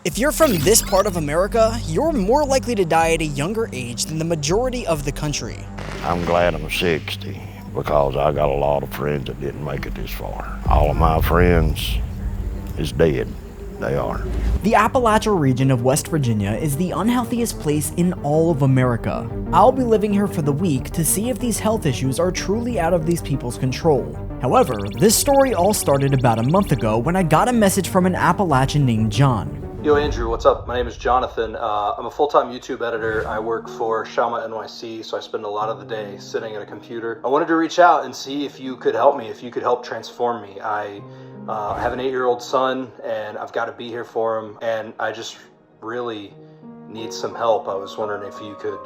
If you're from this part of America, you're more likely to die at a younger age than the majority of the country. I'm glad I'm 60 because I got a lot of friends that didn't make it this far. All of my friends is dead. They are. The Appalachia region of West Virginia is the unhealthiest place in all of America. I'll be living here for the week to see if these health issues are truly out of these people's control. However, this story all started about a month ago when I got a message from an Appalachian named John. Yo, Andrew, what's up? My name is Jonathan. I'm a full-time YouTube editor. I work for Shama NYC, so I spend a lot of the day sitting at a computer. I wanted to reach out and see if you could help me, if you could help transform me. I have an 8-year-old son, and I've got to be here for him, and I just really need some help. I was wondering if you could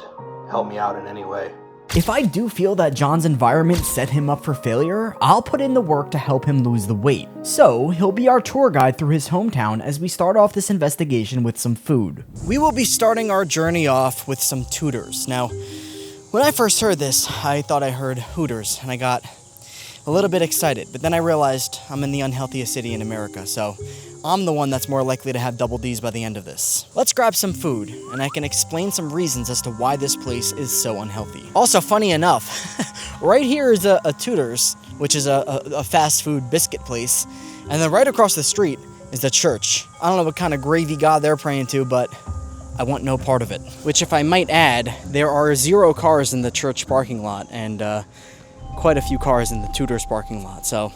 help me out in any way. If I do feel that John's environment set him up for failure, I'll put in the work to help him lose the weight. So, he'll be our tour guide through his hometown as we start off this investigation with some food. We will be starting our journey off with some tutors. Now, when I first heard this, I thought I heard Hooters, and I got a little bit excited, but then I realized I'm in the unhealthiest city in America, so I'm the one that's more likely to have double D's by the end of this. Let's grab some food, and I can explain some reasons as to why this place is so unhealthy. Also, funny enough, right here is a Tudor's, which is a fast food biscuit place, and then right across the street is the church. I don't know what kind of gravy god they're praying to, but I want no part of it. Which, if I might add, there are 0 cars in the church parking lot, and quite a few cars in the Tudor's parking lot, so.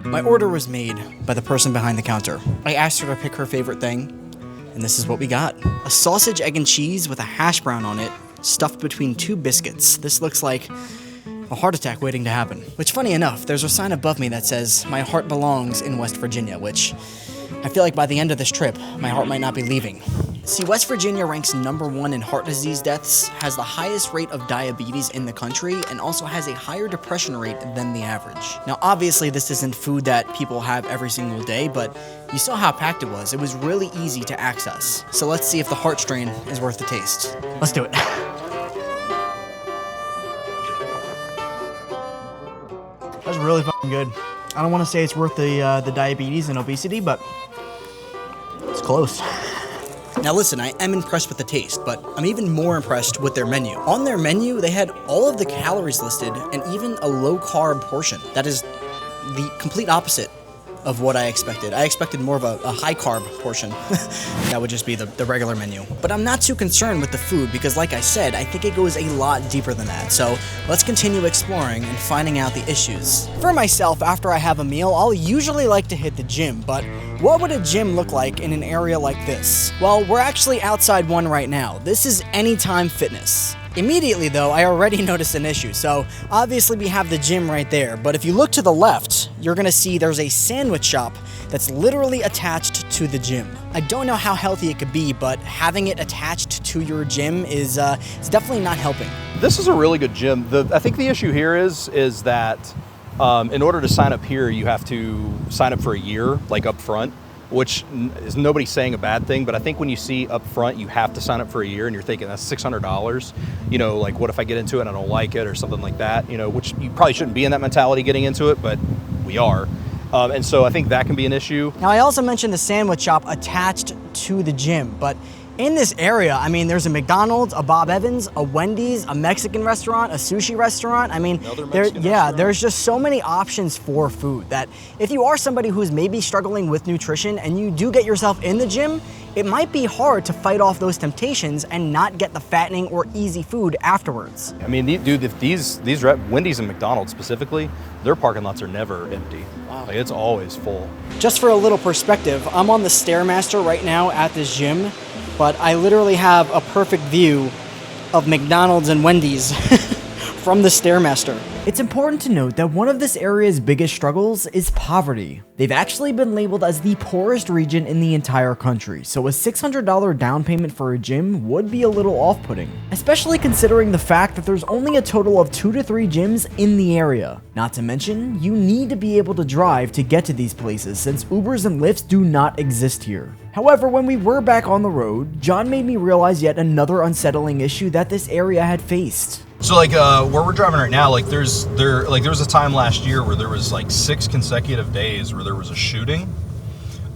My order was made by the person behind the counter. I asked her to pick her favorite thing, and this is what we got. A sausage, egg, and cheese with a hash brown on it, stuffed between 2 biscuits. This looks like a heart attack waiting to happen. Which, funny enough, there's a sign above me that says, "My heart belongs in West Virginia," which I feel like by the end of this trip, my heart might not be leaving. See, West Virginia ranks #1 in heart disease deaths, has the highest rate of diabetes in the country, and also has a higher depression rate than the average. Now, obviously, this isn't food that people have every single day, but you saw how packed it was. It was really easy to access. So let's see if the heart strain is worth the taste. Let's do it. That's really fucking good. I don't want to say it's worth the diabetes and obesity, but it's close. Now listen, I am impressed with the taste, but I'm even more impressed with their menu. On their menu, they had all of the calories listed and even a low-carb portion. That is the complete opposite of what I expected. I expected more of a high-carb portion. That would just be the regular menu. But I'm not too concerned with the food because, like I said, I think it goes a lot deeper than that. So let's continue exploring and finding out the issues. For myself, after I have a meal, I'll usually like to hit the gym, but what would a gym look like in an area like this? Well, we're actually outside one right now. This is Anytime Fitness. Immediately though, I already noticed an issue. So obviously we have the gym right there, but if you look to the left, you're gonna see there's a sandwich shop that's literally attached to the gym. I don't know how healthy it could be, but having it attached to your gym is it's definitely not helping. This is a really good gym. I think the issue here is that in order to sign up here, you have to sign up for a year, like up front, which is nobody's saying a bad thing, but I think when you see up front, you have to sign up for a year and you're thinking that's $600, you know, like what if I get into it and I don't like it or something like that, you know, which you probably shouldn't be in that mentality getting into it, but we are. And so I think that can be an issue. Now, I also mentioned the sandwich shop attached to the gym, but in this area, I mean, there's a McDonald's, a Bob Evans, a Wendy's, a Mexican restaurant, a sushi restaurant. I mean, there's just so many options for food that if you are somebody who's maybe struggling with nutrition and you do get yourself in the gym, it might be hard to fight off those temptations and not get the fattening or easy food afterwards. I mean, dude, if these Wendy's and McDonald's specifically, their parking lots are never empty. Wow. Like, it's always full. Just for a little perspective, I'm on the Stairmaster right now at this gym, but I literally have a perfect view of McDonald's and Wendy's from the Stairmaster. It's important to note that one of this area's biggest struggles is poverty. They've actually been labeled as the poorest region in the entire country, so a $600 down payment for a gym would be a little off-putting, especially considering the fact that there's only a total of 2 to 3 gyms in the area. Not to mention, you need to be able to drive to get to these places since Ubers and Lyfts do not exist here. However, when we were back on the road, John made me realize yet another unsettling issue that this area had faced. So like where we're driving right now, there was a time last year where there was like 6 consecutive days where there was a shooting.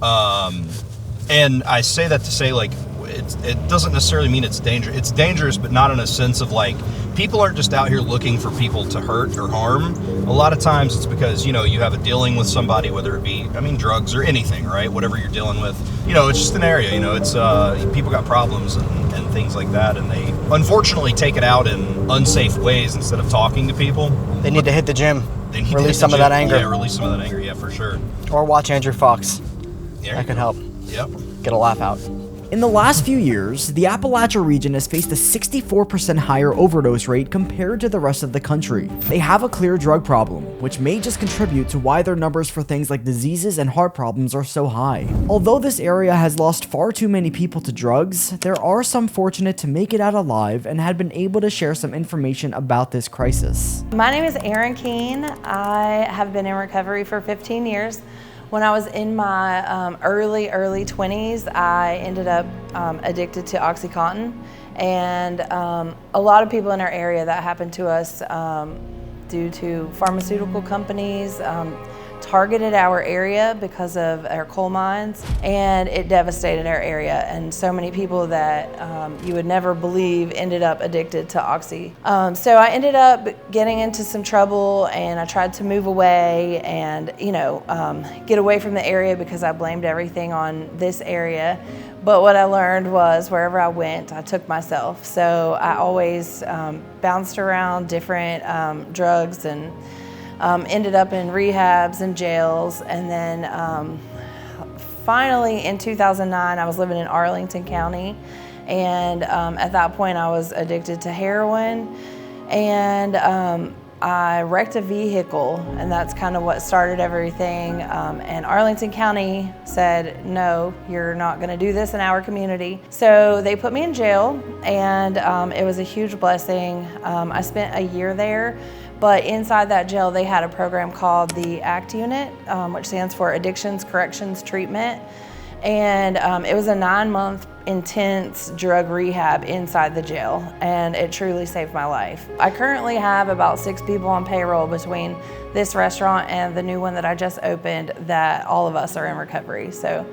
And I say that to say, like, it doesn't necessarily mean it's dangerous. It's dangerous, but not in a sense of like, people aren't just out here looking for people to hurt or harm. A lot of times it's because, you have a dealing with somebody, whether it be, drugs or anything, right? Whatever you're dealing with, it's just an area, it's, people got problems and things like that. And they unfortunately take it out in unsafe ways instead of talking to people. They need to hit the gym. They need release some of that anger. Yeah, release some of that anger, yeah, for sure. Or watch Andrew Fox. Yeah, that could help. Yep. Get a laugh out. In the last few years, the Appalachia region has faced a 64% higher overdose rate compared to the rest of the country. They have a clear drug problem, which may just contribute to why their numbers for things like diseases and heart problems are so high. Although this area has lost far too many people to drugs, there are some fortunate to make it out alive and had been able to share some information about this crisis. My name is Erin Keene. I have been in recovery for 15 years. When I was in my early 20s, I ended up addicted to OxyContin. And a lot of people in our area, that happened to us due to pharmaceutical companies targeted our area because of our coal mines, and it devastated our area. And so many people that you would never believe ended up addicted to Oxy. So I ended up getting into some trouble, and I tried to move away and get away from the area because I blamed everything on this area. But what I learned was wherever I went, I took myself. So I always bounced around different drugs and ended up in rehabs and jails. And then finally in 2009, I was living in Arlington County. And at that point, I was addicted to heroin. And I wrecked a vehicle, and that's kind of what started everything. And Arlington County said, no, you're not gonna do this in our community. So they put me in jail, and it was a huge blessing. I spent a year there, but inside that jail, they had a program called the ACT Unit, which stands for Addictions Corrections Treatment. And it was a 9-month intense drug rehab inside the jail, and it truly saved my life. I currently have about 6 people on payroll between this restaurant and the new one that I just opened, that all of us are in recovery. So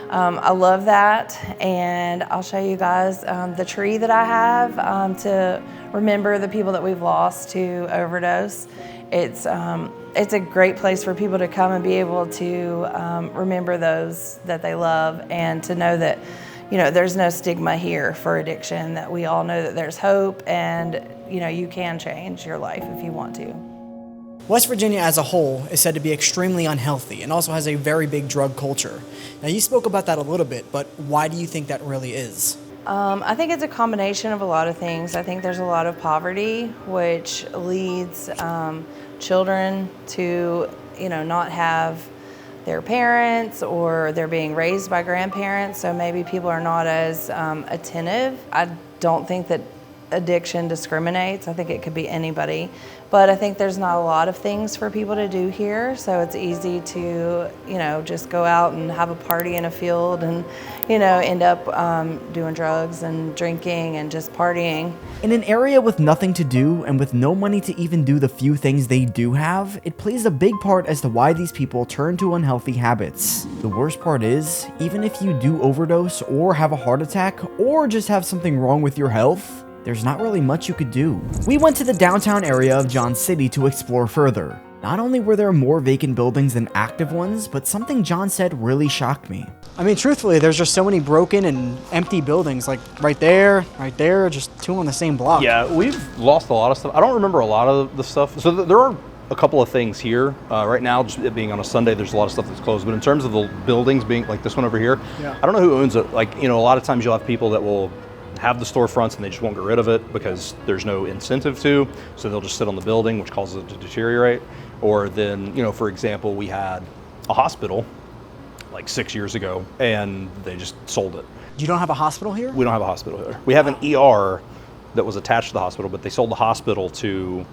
I love that, and I'll show you guys the tree that I have to remember the people that we've lost to overdose. It's a great place for people to come and be able to remember those that they love, and to know that there's no stigma here for addiction, that we all know that there's hope, and you can change your life if you want to. West Virginia as a whole is said to be extremely unhealthy and also has a very big drug culture. Now, you spoke about that a little bit, but why do you think that really is? I think it's a combination of a lot of things. I think there's a lot of poverty, which leads children to not have their parents, or they're being raised by grandparents, so maybe people are not as attentive. I don't think that addiction discriminates. I think it could be anybody, but I think there's not a lot of things for people to do here, so it's easy to just go out and have a party in a field and end up doing drugs and drinking and just partying. In an area with nothing to do and with no money to even do the few things they do have, it plays a big part as to why these people turn to unhealthy habits. The worst part is, even if you do overdose or have a heart attack or just have something wrong with your health, there's not really much you could do. We went to the downtown area of John City to explore further. Not only were there more vacant buildings than active ones, but something John said really shocked me. I mean, truthfully, there's just so many broken and empty buildings, like right there, just 2 on the same block. Yeah, we've lost a lot of stuff. I don't remember a lot of the stuff. So there are a couple of things here. Right now, just it being on a Sunday, there's a lot of stuff that's closed. But in terms of the buildings being like this one over here, yeah. I don't know who owns it. Like, a lot of times you'll have people that will have the storefronts and they just won't get rid of it because there's no incentive to, so they'll just sit on the building, which causes it to deteriorate. Or then, for example, we had a hospital like 6 years ago and they just sold it. You don't have a hospital here? We don't have a hospital here. We have an ER that was attached to the hospital, but they sold the hospital to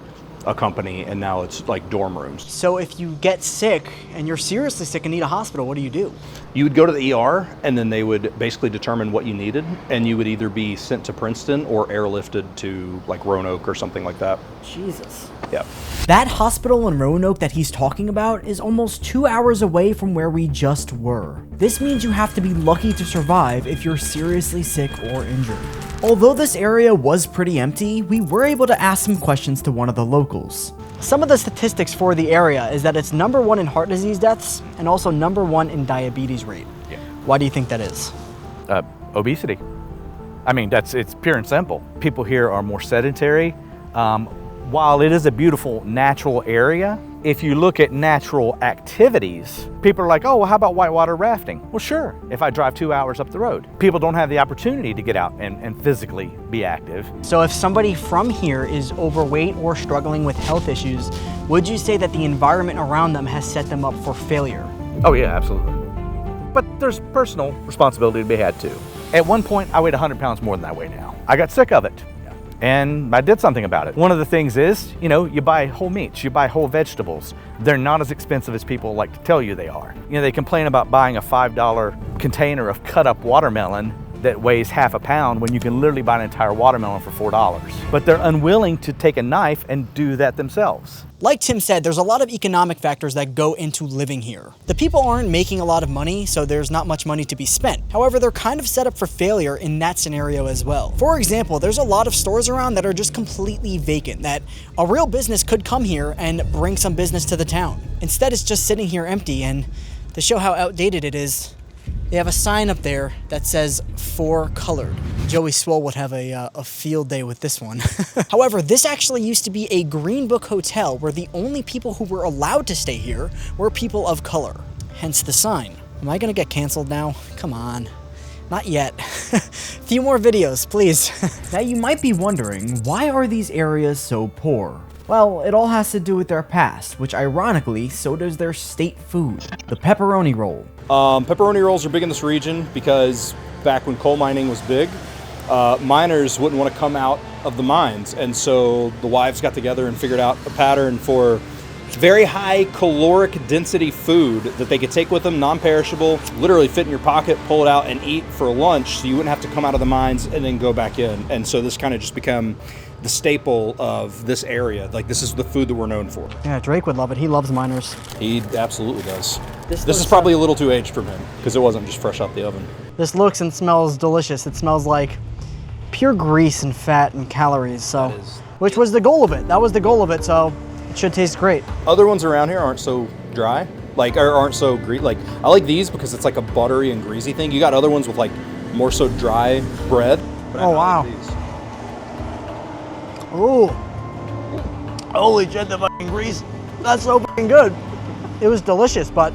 a company, and now it's like dorm rooms. So if you get sick and you're seriously sick and need a hospital, what do you do? You would go to the ER, and then they would basically determine what you needed, and you would either be sent to Princeton or airlifted to like Roanoke or something like that. Jesus. Yeah. That hospital in Roanoke that he's talking about is almost 2 hours away from where we just were. This means you have to be lucky to survive if you're seriously sick or injured. Although this area was pretty empty, we were able to ask some questions to one of the locals. Some of the statistics for the area is that it's #1 in heart disease deaths and also #1 in diabetes rate. Yeah. Why do you think that is? Obesity. I mean, it's pure and simple. People here are more sedentary. While it is a beautiful natural area, if you look at natural activities, people are like, oh, well, how about whitewater rafting? Well, sure, if I drive 2 hours up the road. People don't have the opportunity to get out and physically be active. So if somebody from here is overweight or struggling with health issues, would you say that the environment around them has set them up for failure? Oh yeah, absolutely. But there's personal responsibility to be had too. At one point, I weighed 100 pounds more than I weigh now. I got sick of it. And I did something about it. One of the things is, you buy whole meats, you buy whole vegetables. They're not as expensive as people like to tell you they are. They complain about buying a $5 container of cut up watermelon that weighs half a pound when you can literally buy an entire watermelon for $4. But they're unwilling to take a knife and do that themselves. Like Tim said, there's a lot of economic factors that go into living here. The people aren't making a lot of money, so there's not much money to be spent. However, they're kind of set up for failure in that scenario as well. For example, there's a lot of stores around that are just completely vacant, that a real business could come here and bring some business to the town. Instead, it's just sitting here empty, and to show how outdated it is, they have a sign up there that says "for colored." Joey Swole would have a field day with this one. However, this actually used to be a Green Book hotel where the only people who were allowed to stay here were people of color. Hence the sign. Am I gonna get canceled now? Come on. Not yet. Few more videos, please. Now you might be wondering, why are these areas so poor? Well, it all has to do with their past, which ironically, so does their state food, the pepperoni roll. Pepperoni rolls are big in this region because back when coal mining was big, miners wouldn't want to come out of the mines. And so the wives got together and figured out a pattern for very high caloric density food that they could take with them, non-perishable, literally fit in your pocket, pull it out and eat for lunch so you wouldn't have to come out of the mines and then go back in. And so this kind of just became the staple of this area. Like, this is the food that we're known for. Yeah, Drake would love it. He loves miners. He absolutely does. This This is probably a little too aged from him because it wasn't just fresh out the oven. This looks and smells delicious. It smells like pure grease and fat and calories, so, which was the goal of it. That was the goal of it, so it should taste great. Other ones around here aren't so dry, or aren't so greasy. Like, I like these because it's like a buttery and greasy thing. You got other ones with like more so dry bread. But Oh, I wow. like these. Ooh. Holy shit, the fucking grease. That's so fucking good. It was delicious, but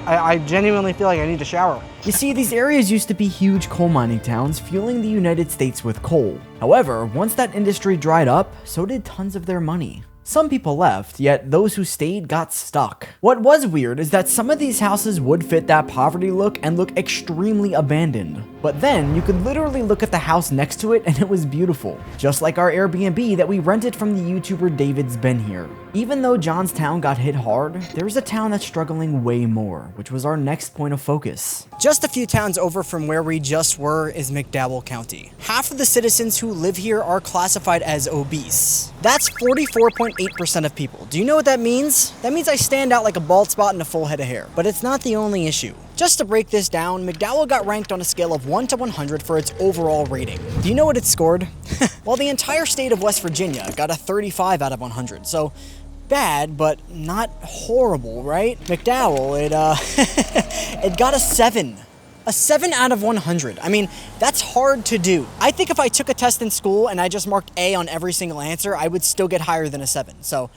I genuinely feel like I need to shower. You see, these areas used to be huge coal mining towns, fueling the United States with coal. However, once that industry dried up, so did tons of their money. Some people left, yet those who stayed got stuck. What was weird is that some of these houses would fit that poverty look and look extremely abandoned. But then you could literally look at the house next to it and it was beautiful. Just like our Airbnb that we rented from the YouTuber David's Been Here. Even though Johnstown got hit hard, there's a town that's struggling way more, which was our next point of focus. Just a few towns over from where we just were is McDowell County. Half of the citizens who live here are classified as obese. That's 44.8% of people. Do you know what that means? That means I stand out like a bald spot in a full head of hair. But it's not the only issue. Just to break this down, McDowell got ranked on a scale of 1 to 100 for its overall rating. Do you know what it scored? Well, the entire state of West Virginia got a 35 out of 100, so bad, but not horrible, right? McDowell, it got a 7. A 7 out of 100. I mean, that's hard to do. I think if I took a test in school and I just marked A on every single answer, I would still get higher than a 7. So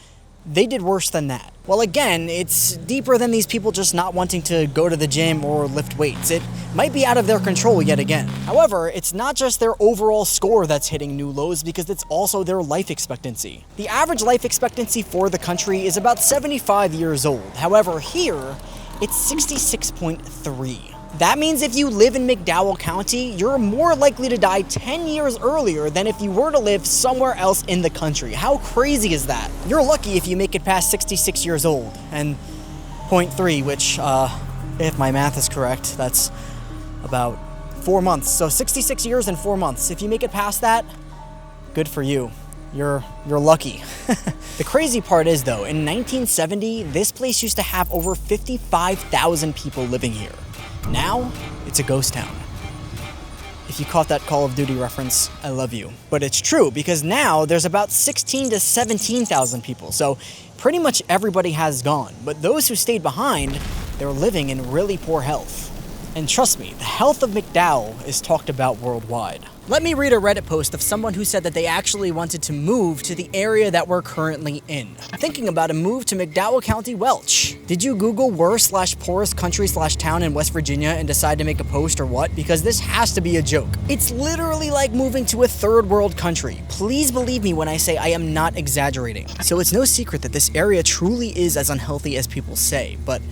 they did worse than that. Well, again, it's deeper than these people just not wanting to go to the gym or lift weights. It might be out of their control yet again. However, it's not just their overall score that's hitting new lows because it's also their life expectancy. The average life expectancy for the country is about 75 years old. However, here, it's 66.3. That means if you live in McDowell County, you're more likely to die 10 years earlier than if you were to live somewhere else in the country. How crazy is that? You're lucky if you make it past 66 years old. And 0.3, which, if my math is correct, that's about 4 months. So 66 years and 4 months. If you make it past that, good for you. You're lucky. The crazy part is though, in 1970, this place used to have over 55,000 people living here. Now, it's a ghost town. If you caught that Call of Duty reference, I love you. But it's true, because now there's about 16 to 17,000 people, so pretty much everybody has gone. But those who stayed behind, they're living in really poor health. And trust me, the health of McDowell is talked about worldwide. Let me read a Reddit post of someone who said that they actually wanted to move to the area that we're currently in. Thinking about a move to McDowell County, Welch. Did you Google worst/poorest country/town in West Virginia and decide to make a post or what? Because this has to be a joke. It's literally like moving to a third world country. Please believe me when I say I am not exaggerating. So it's no secret that this area truly is as unhealthy as people say, but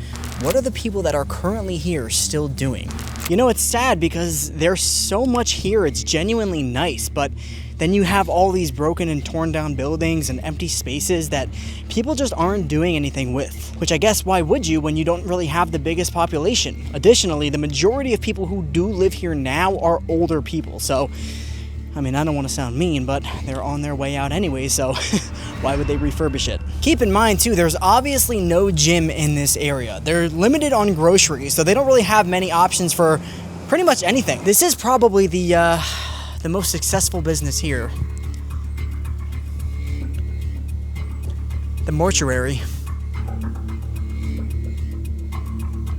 what are the people that are currently here still doing? You know, it's sad because there's so much here, it's genuinely nice, but then you have all these broken and torn down buildings and empty spaces that people just aren't doing anything with. Which I guess why would you when you don't really have the biggest population? Additionally, the majority of people who do live here now are older people, so I mean, I don't want to sound mean, but they're on their way out anyway, so why would they refurbish it? Keep in mind, too, there's obviously no gym in this area. They're limited on groceries, so they don't really have many options for pretty much anything. This is probably the most successful business here. The mortuary.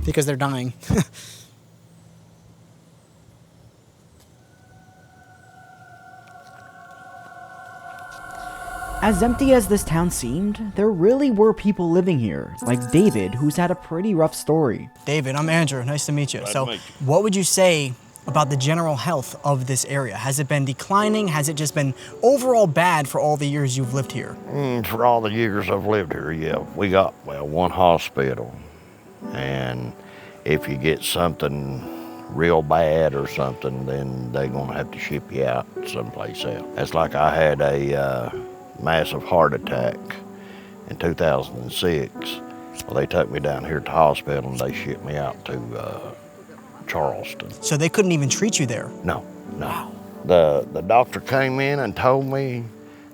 Because they're dying. As empty as this town seemed, there really were people living here, like David, who's had a pretty rough story. David, I'm Andrew. Nice to meet you. What would you say about the general health of this area? Has it been declining? Has it just been overall bad for all the years you've lived here? For all the years I've lived here, yeah. We got, one hospital. And if you get something real bad or something, then they're gonna have to ship you out someplace else. It's like I had a massive heart attack in 2006. Well, they took me down here to the hospital and they shipped me out to Charleston. So they couldn't even treat you there? No. Wow. The doctor came in and told me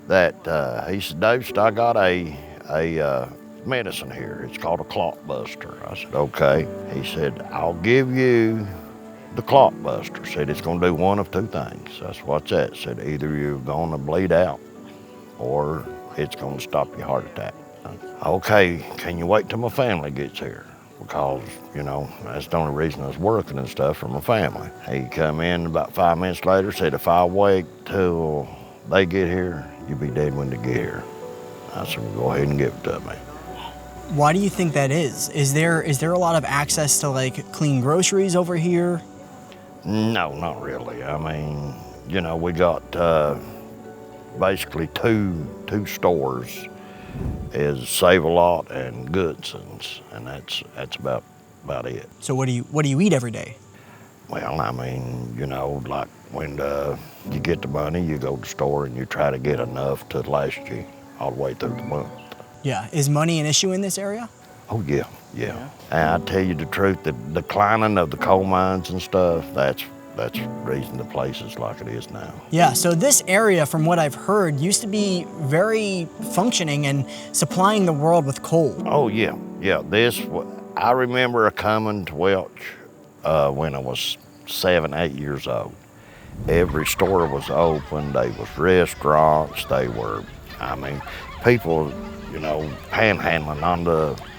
that, he said, Dave, I got a medicine here. It's called a clot buster. I said, okay. He said, I'll give you the clot buster. Said it's gonna do one of two things. That's what's that. Said either you're gonna bleed out or it's gonna stop your heart attack. Okay, can you wait till my family gets here? Because, that's the only reason I was working and stuff for my family. He come in about 5 minutes later, said, if I wait till they get here, you'll be dead when they get here. I said, well, go ahead and give it to me. Why do you think that is? Is there a lot of access to like clean groceries over here? No, not really. I mean, we got basically two stores, is Save-A-Lot and Goodson's, and that's about it. So what do you eat every day? Well, I mean, like when you get the money, you go to the store and you try to get enough to last you all the way through the month. Yeah. Is money an issue in this area? Oh, yeah. And I tell you the truth, the declining of the coal mines and stuff, that's the reason the place is like it is now. Yeah, so this area, from what I've heard, used to be very functioning and supplying the world with coal. Oh, yeah. I remember coming to Welch when I was 7, 8 years old. Every store was open, they was restaurants, they were, people, panhandling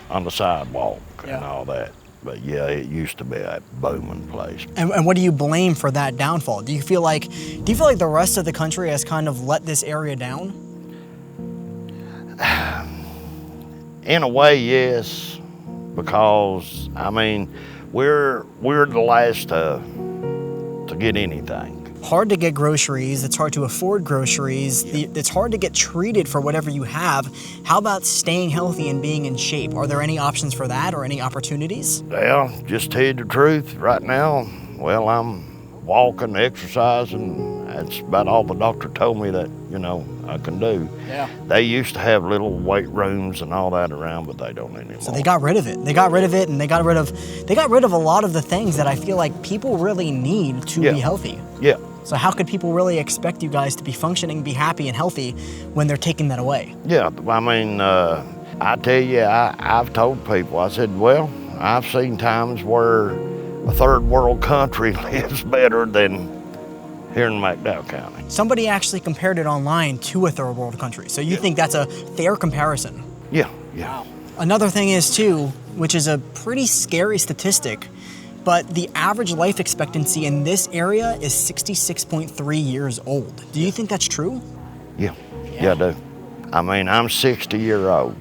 on the sidewalk and all that. But yeah, it used to be a booming place. And what do you blame for that downfall? Do you feel like the rest of the country has kind of let this area down? In a way, yes, because we're the last to get anything. hard to get groceries, it's hard to afford groceries, it's hard to get treated for whatever you have. How about staying healthy and being in shape? Are there any options for that or any opportunities? Well, just tell you the truth, right now, well, I'm walking, exercising. That's about all the doctor told me that, I can do. Yeah. They used to have little weight rooms and all that around, but they don't anymore. So they got rid of it. They got rid of it, and they got rid of a lot of the things that I feel like people really need to be healthy. Yeah. So how could people really expect you guys to be functioning, be happy and healthy when they're taking that away? Yeah, I mean, I tell you, I've told people, I said, well, I've seen times where a third world country lives better than here in McDowell County. Somebody actually compared it online to a third world country. So you think that's a fair comparison? Yeah. Another thing is too, which is a pretty scary statistic, but the average life expectancy in this area is 66.3 years old. Do you think that's true? Yeah, I do. I mean, I'm 60-year-old,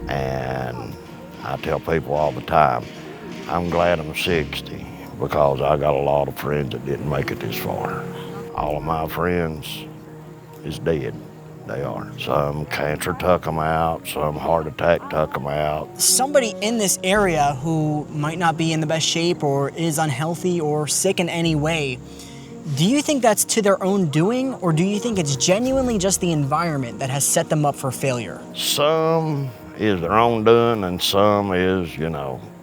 and I tell people all the time, I'm glad I'm 60 because I got a lot of friends that didn't make it this far. All of my friends is dead. They are. Some cancer took them out, some heart attack took them out. Somebody in this area who might not be in the best shape or is unhealthy or sick in any way, do you think that's to their own doing, or do you think it's genuinely just the environment that has set them up for failure? Some is their own doing, and some is,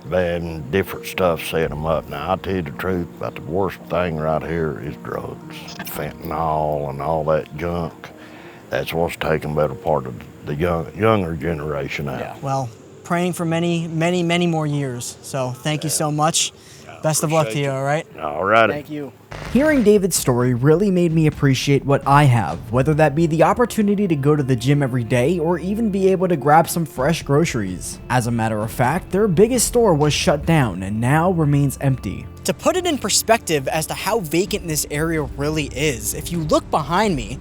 bad and different stuff set them up. Now, I'll tell you the truth, about the worst thing right here is drugs. Fentanyl and all that junk. That's what's taking better part of the younger generation out. Yeah. Well, praying for many, many, many more years. So thank you so much. Best of luck to you, all right? All righty. Thank you. Hearing David's story really made me appreciate what I have, whether that be the opportunity to go to the gym every day or even be able to grab some fresh groceries. As a matter of fact, their biggest store was shut down and now remains empty. To put it in perspective as to how vacant this area really is, if you look behind me,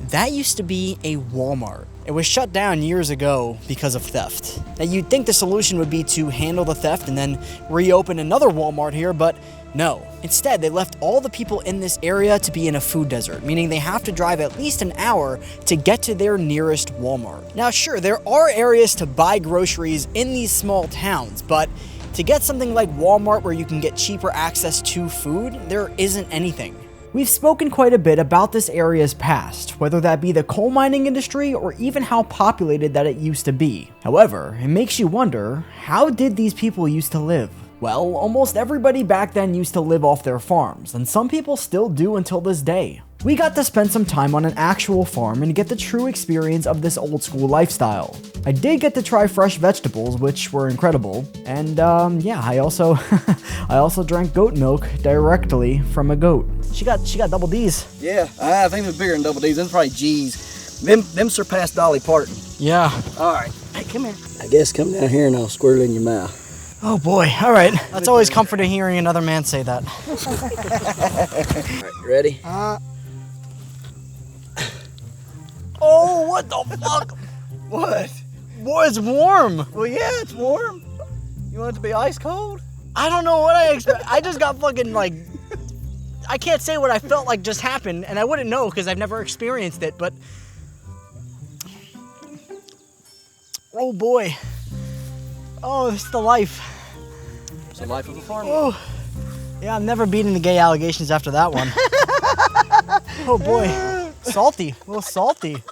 that used to be a Walmart. It was shut down years ago because of theft. Now you'd think the solution would be to handle the theft and then reopen another Walmart here, but no. Instead, they left all the people in this area to be in a food desert, meaning they have to drive at least an hour to get to their nearest Walmart. Now sure, there are areas to buy groceries in these small towns, but to get something like Walmart where you can get cheaper access to food, there isn't anything. We've spoken quite a bit about this area's past, whether that be the coal mining industry or even how populated that it used to be. However, it makes you wonder, how did these people used to live? Well, almost everybody back then used to live off their farms, and some people still do until this day. We got to spend some time on an actual farm and get the true experience of this old school lifestyle. I did get to try fresh vegetables, which were incredible, and I also I also drank goat milk directly from a goat. She got double D's. Yeah, I think they're bigger than double D's. Them's probably G's. Them surpassed Dolly Parton. Yeah. All right. Hey, come here. I guess come down here and I'll squirt it in your mouth. Oh boy, all right. That's always comforting hearing another man say that. All right, ready? Oh, what the fuck? What? Boy, it's warm. Well, yeah, it's warm. You want it to be ice cold? I don't know what I expect. I just got fucking I can't say what I felt like just happened, and I wouldn't know because I've never experienced it, but oh boy. Oh, it's the life. It's the life of a farmer. Oh, yeah, I'm never beating the gay allegations after that one. Oh boy, salty, a little salty.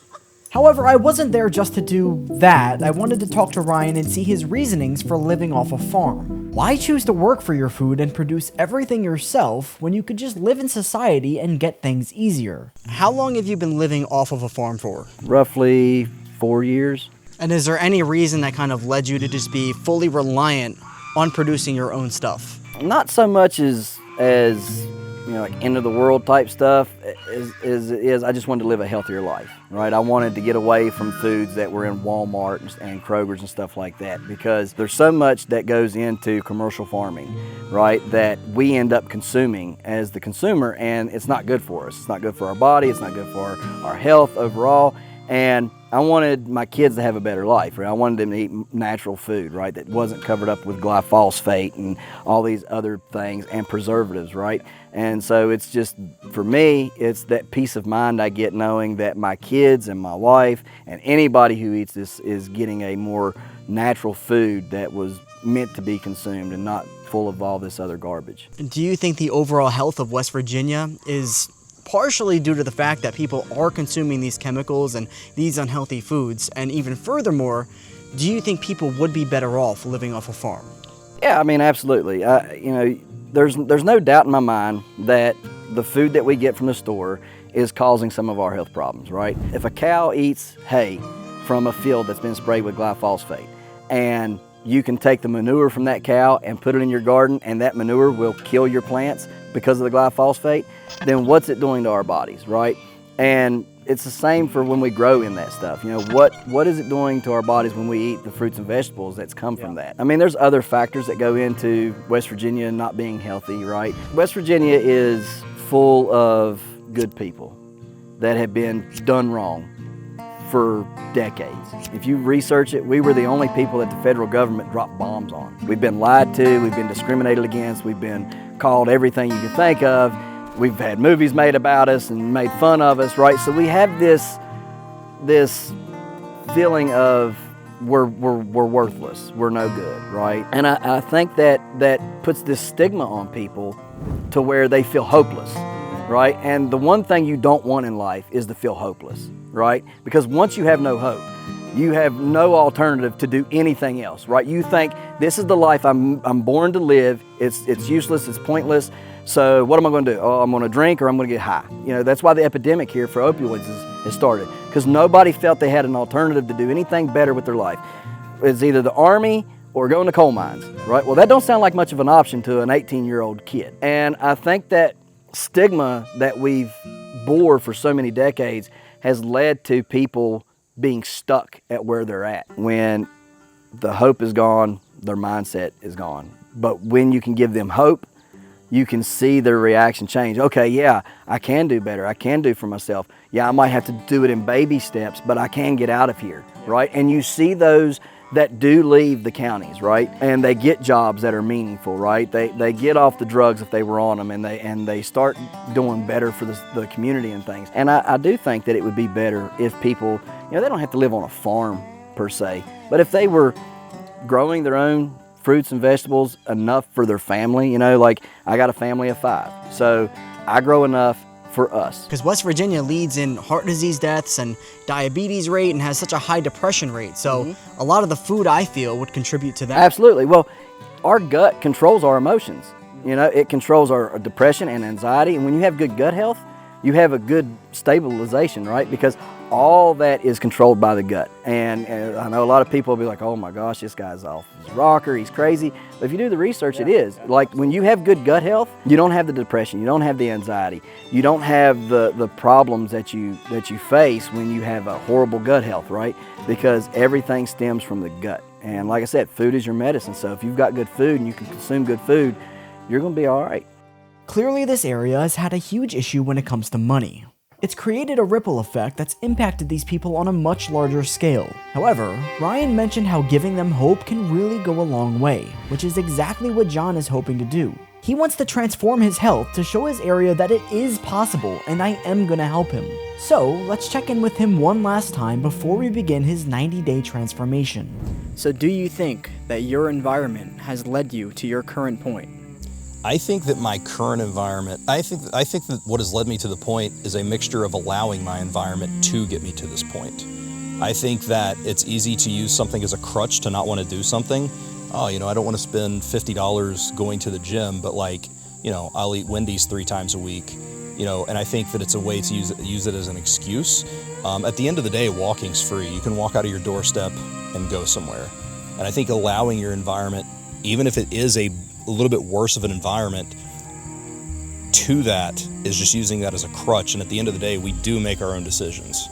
However, I wasn't there just to do that. I wanted to talk to Ryan and see his reasonings for living off a farm. Why choose to work for your food and produce everything yourself when you could just live in society and get things easier? How long have you been living off of a farm for? Roughly 4 years. And is there any reason that kind of led you to just be fully reliant on producing your own stuff? Not so much as like end of the world type stuff is I just wanted to live a healthier life, right? I wanted to get away from foods that were in Walmart and Kroger's and stuff like that, because there's so much that goes into commercial farming, right, that we end up consuming as the consumer, and it's not good for us. It's not good for our body, it's not good for our health overall, And I wanted my kids to have a better life, right? I wanted them to eat natural food, right, that wasn't covered up with glyphosate and all these other things and preservatives, right? And so it's just, for me, it's that peace of mind I get knowing that my kids and my wife and anybody who eats this is getting a more natural food that was meant to be consumed and not full of all this other garbage. Do you think the overall health of West Virginia is partially due to the fact that people are consuming these chemicals and these unhealthy foods? And even furthermore, do you think people would be better off living off a farm? Yeah, I mean, absolutely. You know, there's no doubt in my mind that the food that we get from the store is causing some of our health problems, right? If a cow eats hay from a field that's been sprayed with glyphosate, and you can take the manure from that cow and put it in your garden, and that manure will kill your plants because of the glyphosate, then what's it doing to our bodies, right? And it's the same for when we grow in that stuff. You know, what is it doing to our bodies when we eat the fruits and vegetables that's come from that? I mean, there's other factors that go into West Virginia not being healthy, right? West Virginia is full of good people that have been done wrong for decades. If you research it, we were the only people that the federal government dropped bombs on. We've been lied to, we've been discriminated against, we've been called everything you can think of. We've had movies made about us and made fun of us, right? So we have this feeling of we're worthless, we're no good, right? And I think that puts this stigma on people to where they feel hopeless, right? And the one thing you don't want in life is to feel hopeless, right? Because once you have no hope, you have no alternative to do anything else, right? You think, this is the life I'm born to live, it's useless, it's pointless, so what am I going to do? Oh, I'm going to drink or I'm going to get high. You know, that's why the epidemic here for opioids has started, because nobody felt they had an alternative to do anything better with their life. It's either the Army or going to coal mines, right? Well, that don't sound like much of an option to an 18-year-old kid. And I think that stigma that we've bore for so many decades has led to people being stuck at where they're at. When the hope is gone, their mindset is gone. But when you can give them hope, you can see their reaction change. Okay, yeah, I can do better. I can do for myself. Yeah, I might have to do it in baby steps, but I can get out of here, right? And you see those that do leave the counties, right? And they get jobs that are meaningful, right? They get off the drugs if they were on them, and they start doing better for the community and things. And I do think that it would be better if people, you know, they don't have to live on a farm per se, but if they were growing their own fruits and vegetables enough for their family, you know, like I got a family of 5, so I grow enough for us. Because West Virginia leads in heart disease deaths and diabetes rate and has such a high depression rate. So a lot of the food, I feel, would contribute to that. Absolutely. Well, our gut controls our emotions. You know, it controls our depression and anxiety. And when you have good gut health, you have a good stabilization, right? Because all that is controlled by the gut. And I know a lot of people will be like, oh my gosh, this guy's off his rocker, he's crazy. But if you do the research, it is. Like when you have good gut health, you don't have the depression, you don't have the anxiety, you don't have the problems that you face when you have a horrible gut health, right? Because everything stems from the gut. And like I said, food is your medicine. So if you've got good food and you can consume good food, you're gonna be all right. Clearly, this area has had a huge issue when it comes to money. It's created a ripple effect that's impacted these people on a much larger scale. However, Ryan mentioned how giving them hope can really go a long way, which is exactly what John is hoping to do. He wants to transform his health to show his area that it is possible, and I am gonna help him. So, let's check in with him one last time before we begin his 90-day transformation. So do you think that your environment has led you to your current point? I think that my current environment, I think that what has led me to the point is a mixture of allowing my environment to get me to this point. I think that it's easy to use something as a crutch to not want to do something. Oh, you know, I don't want to spend $50 going to the gym, but like, you know, I'll eat Wendy's 3 times a week, you know, and I think that it's a way to use it as an excuse. At the end of the day, walking's free. You can walk out of your doorstep and go somewhere. And I think allowing your environment, even if it is a little bit worse of an environment, to that is just using that as a crutch. And at the end of the day, we do make our own decisions.